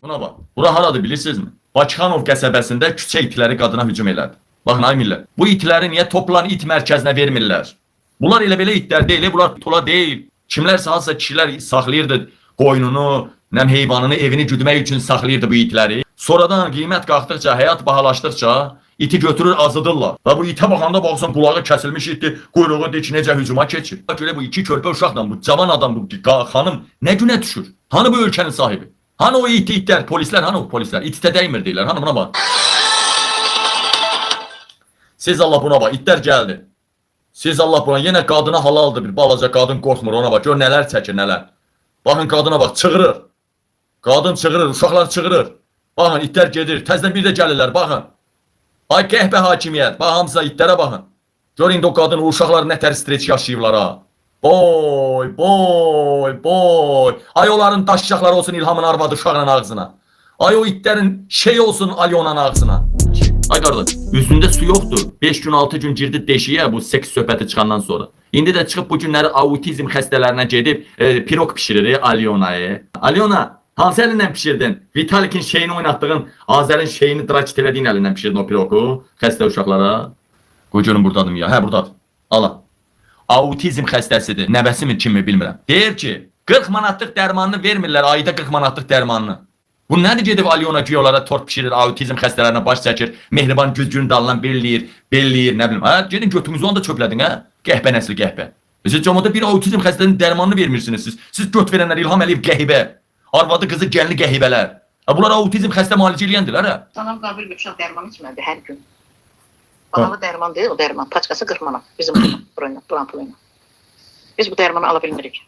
Buna bax. Bura haradır bilirsinizmi? Bakıxanov qəsəbəsində küçə itləri qadına hücum elədi. Baxın ay millət. Bu itləri niyə toplan it mərkəzinə vermirlər? Bunlar elə belə itlər deyil, bunlar tola deyil. Kimlərsə hansısa kişilər saxlayırdı qoyununu, nəm heyvanını evini güdmək üçün saxlayırdı bu itləri. Sonradan qiymət qalxdıqca, həyat bahalaşdıqca iti götürür azıdırlar. Və bu itə baxanda baxsan qulağı kəsilmiş itdi, quyruğu dik necə hücuma keçir. Görə bu iki körpə uşaqla bu cavan adam, bu xanım nə günə düşür? Hani bu ölkənin sahibi? Hani o itlər, polislər, hani o polislər? İtə dəymir deyirlər, hani buna bax. Siz Allah buna bax, itlər gəldi. Siz Allah buna, yenə qadına halaldır bir balaca qadın qorxmur ona bax, gör nələr çəkir, nələr. Baxın qadına bax, çığırır. Qadın çığırır, uşaqlar çığırır. Baxın itlər gedir, təzdən bir də gəlirlər, baxın. Ay qəhbə hakimiyyət, bax hamısa itlərə baxın. Gör indi o qadın, o uşaqlar nətər streç yaşayıblar ha. Boy, boy, boy. Ay onların daşacaqları olsun İlhamın arvadı uşağının ağzına. Ay o itlərin şey olsun Alyona'nın ağzına. Ay qardaş, üstündə su yoxdur. 5 gün 6 gün girdi deşiyə bu seks söhbəti çıxandan sonra. İndi də çıxıb bu günləri autizm xəstələrinə gedib pirog pişirir Alyona'ya. Alyona, hansı əlindən pişirdin? Vitalikin şeyini oynatdığın, Azərin şeyini drakit elədiyin əlindən pişirdin o pirogu xəstə uşaqlara. Qoyunum buradadım ya, hə buradadır. Ala. Autizm xəstəsidir, nəvəsi mi kimi bilmirəm. Deyir ki, 40 manatlıq dərmanını vermirlər, ayda 40 manatlıq dərmanını. Bu nədir gedib Alyona güyolara tort pişirir, autizm xəstələrinə baş çəkir, mehriban güzgün dallan belləyir, nə bilim. Hə, gedin götümüzü onda çöplədin, hə? Qəhbə nəsli qəhbə. Siz cəmoda bir autizm xəstənin dərmanını vermirsiniz siz. Siz göt verənlər İlham Əliyev qəhibə, arvadı qızı gəlini qəhibələr. Bunlar autizm xəstə müalicə eləyəndirlər, hə? Anam qabil bir uşaq dərman içmədi hər gün. Balalı dərman deyil, o dərman. Paçkası 40 manat. Bizim buran puluyla. Biz bu dərmanı ala bilmirik.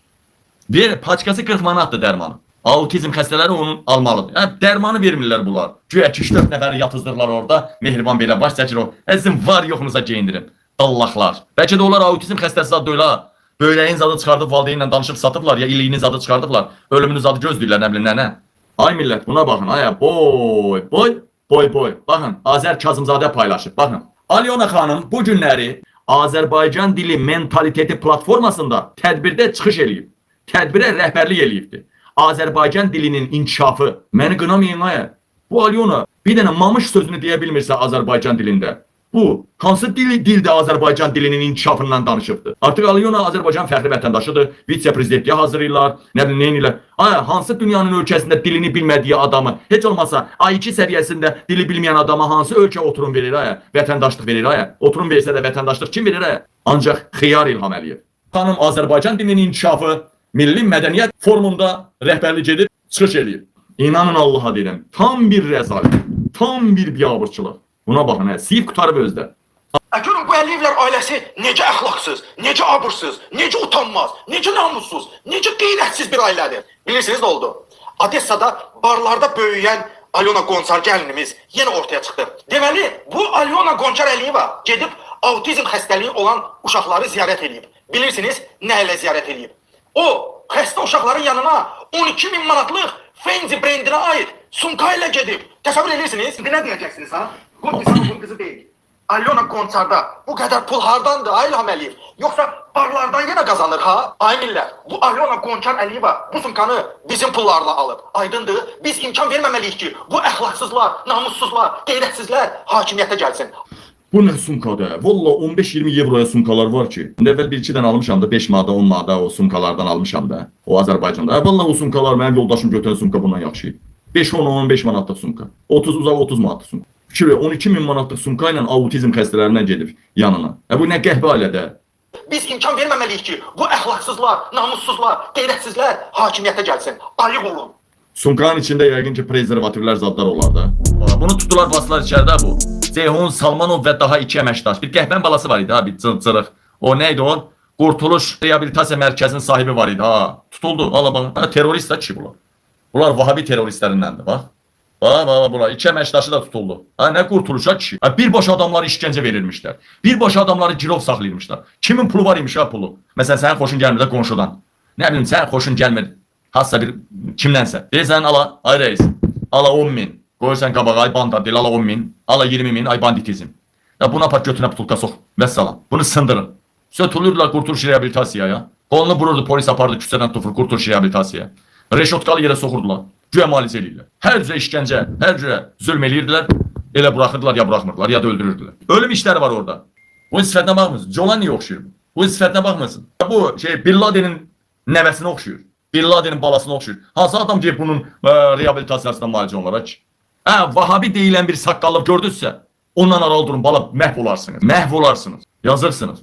Ver, paçkası 40 manatdır dərmanı. Autizm xəstələri onun almalıdır. Hə, dərmanı vermirlər bunlar. Güya 2-4 nəfəri yatızdırırlar orada. Mehriban belə baş çəkir o. Əzim var yoxunuza geyindirim. Allahlar. Bəlkə də onlar autizm xəstəsi zadı deyil ha. Böyləyin zadı çıxardıb valideynlə danışıb satıblar ya iliyinin zadı çıxardıblar. Ölümünün zadı gözləyirlər nə bilim nə. Ay millət buna baxın. Ay boy, boy, boy, boy. Baxın, Azər Kazımzadə paylaşıb. Baxın. Alyona xanım bu günləri Azərbaycan dili mentaliteti platformasında tədbirdə çıxış eləyib. Tədbirə rəhbərlik eləyibdir. Azərbaycan dilinin inkişafı. Məni qınamayın aya. Bu Alyona bir dənə mamış sözünü deyə bilmirsə Azərbaycan dilində. Bu hansı dildə Azərbaycan dilinin inkişafından danışıbdır? Artıq Alyona Azərbaycan fəxri vətəndaşıdır. Vitse-prezidentliyə hazırlayırlar. Nə bilim neyinlə. Aya hansı dünyanın ölkəsində dilini bilmədiyi adamı, heç olmasa A2 səviyyəsində dili bilməyən adama hansı ölkə oturum verir aya? Vətəndaşlıq verir aya? Oturum versə də vətəndaşlıq kim verir aya? Ancaq xiyar İlham Əliyev. Xanım Azərbaycan dilinin inkişafı Milli Mədəniyyət Forumunda rəhbərlik edib çıxış eləyir. İnanın Allaha deyirəm, tam bir rəzalət, tam bir biabırçılıq. Buna baxın, siyif qutarıb özdə. Görün bu Əliyevlər ailəsi necə əxlaqsız, necə abırsız, necə utanmaz, necə namussuz, necə qeyrətsiz bir ailədir. Bilirsiniz nə oldu? Odessada barlarda böyüyən Alyona Qonçar gəlinimiz yenə ortaya çıxdı. Deməli, bu Alyona Qonçar Əliyeva gedib autizm xəstəliyi olan uşaqları ziyarət edib. Bilirsiniz, nə ilə ziyarət edib? O, xəstə uşaqların yanına 12.000 manatlıq Fenzi brendinə aid sumka ilə gedib. Təsəvvür edirsiniz? İndi nə deyəcəksiniz ha? Bu bizim qızı deyil. Alyona Qonçarda bu qədər pul hardandır ay İlham Əliyev? Yoxsa barlardan yenə qazanır ha? Ay millət, bu Alyona Qonçar Əliyeva bu sumkanı bizim pullarla alıb. Aydındır, biz imkan verməməliyik ki, bu əxlaqsızlar, namussuzlar, qeyrətsizlər hakimiyyətə gəlsin. Bu nə sumkadır? Valla 15-20 euroya sumkalar var ki. Əvvəl 1-2 dən almışam da 5 manada 10 manada o sumkalardan almışam da. O Azərbaycanda. Valla o sumkalar mənim yoldaşım götürən sumka bundan yaxşı. 5-10-15 manatlıq sumka. 30 uzaq 30 manatlıq sumka. 12.000 manatlıq sumka ilə autizm xəstələrindən gedib yanına. Bu nə qəhbə ailədə? Biz imkan verməməliyik ki, bu əxlaqsızlar, namussuzlar, qeyrətsizlər hakimiyyətə gəlsin. Ayıq olun. Sumkanın içində yəqin ki prezervativlər zadlar olar da. Bunu tutdular bastılar içəridə bu. Ceyhun Salmanov və daha 2 əməkdaş. Bir qəhbən balası var idi ha, bir cırıq. O neydi o? Qurtuluş Reabilitasiya Mərkəzinin sahibi var idi ha. Tutuldu. Ala bax. Terrorist da kişi bunlar. Bunlar Vahabi terroristlərindəndir bax. Bax bunlar 2 əməkdaşı da tutuldu. Ha nə qurtuluşa kişi. Birbaş adamları işgəncə verilmişlər. Birbaş adamları girov saxlayırmışlar. Kimin pulu var imiş ha pulu? Məsələn sənin xoşun gəlmir də qonşudan. Nə bilim sənin xoşun gəlmir. Hassasa bir kimdənsə. Deyirsən ala ay reis. Ala 10.000. Qoyursan qabağa ay banda deyil, ala 10.000, ala 20.000, ay banditizm. Ya buna pat götünə putulka sox, vəssalam. Bunu sındırın. Sötülürlər qurtuluş reabilitasiyaya. Qolunu vururdu, polis apardı küçədən tufur, qurtuluş reabilitasiyaya. Reşotkalı yerə soxurdular. Güya müalicə eləyirlər. Hər cürə işgəncə, hər cürə zülm eləyirdilər. Elə buraxırdılar, ya buraxmırdılar, ya da öldürürdülər. Ölüm işləri var orada. Bu sifətinə baxmırsın. Jolan niyə oxşuyur? Bu sifətinə baxmırsın. Bu Bin Ladenin nəvəsinə oxşuyur. Bin Ladenin balasına oxşuyur. Hansı adam ki bunun reabilitasiyasına müalicə olunur ki? Vahabi deyilən bir saqqallı gördünüzsə, ondan aralı durun, bala, məhv olarsınız. Məhv olarsınız. Yazırsınız.